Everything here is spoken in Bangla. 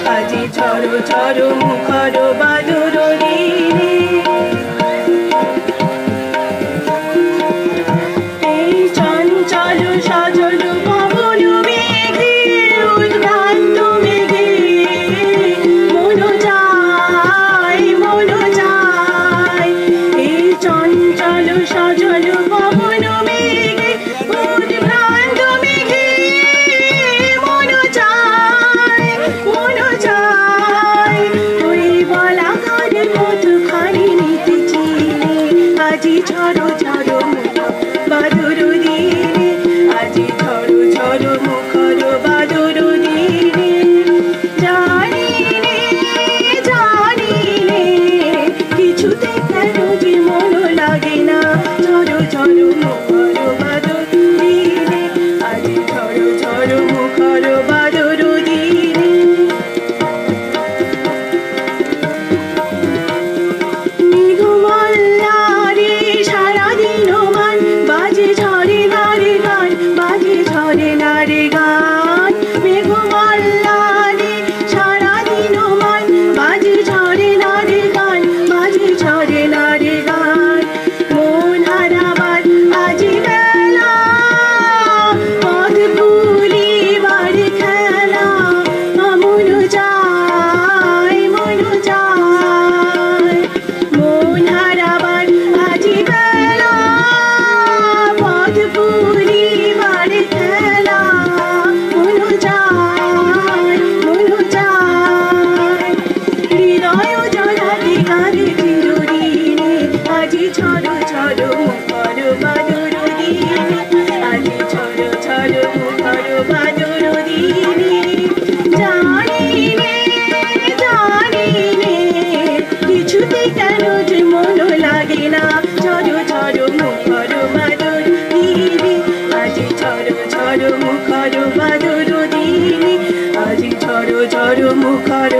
আজি ঝড়ো ঝড়ো মুখর বাদুর দিনে এই চঞ্চল সজল পবন মেঘে উদ্ভ্রান্ত মেঘে মন যায় এই চঞ্চল সজল পবন মেঘে উদ্ভ্রান্ত মেঘে মন যায় ওই বলাকার কতখানি নিতেছি আজি ঝড়ো ঝড়ো বাদুর দিনে আজি ঝড়ো ঝড়ো মুখর বাদুর দিনে জানি নে কিছুতে কেন যে মন লাগে না ঝড়ো ঝড়ো মুখর বাদুর দিনে আজি ঝড়ো ঝড়ো মুখর বাদুর দিনে মেঘমাল্লারে সারাদিন মান বাজে ঝরে নারে গান বাজে ঝরে নারে গান মেঘমাল্লারে সারাদিন মান বাজে ঝরে নারে গান বাজে ঝরে নারে গান মন হারাবার আজি বেলা পথ ভুলিবার খেলা মন যায় মন হারাবার আজি বেলা পথ ভুলিবার খেলা মন যায় হৃদয় জড়াতে কাঁদে চিরদিনে আজি ঝড়ো ঝড়ো মুখর বাদুর দিনে আজি ঝড়ো ঝড়ো মুখর বাদুর দিনে জানি নে কিছুতে কেন যে মন লাগে না ঝড়ো ঝড়ো মুখর বাদুর দিনে আজি ঝড়ো ঝড়ো মুখর বাদুর দিনে আজি ঝড়ো ঝড়ো মুখর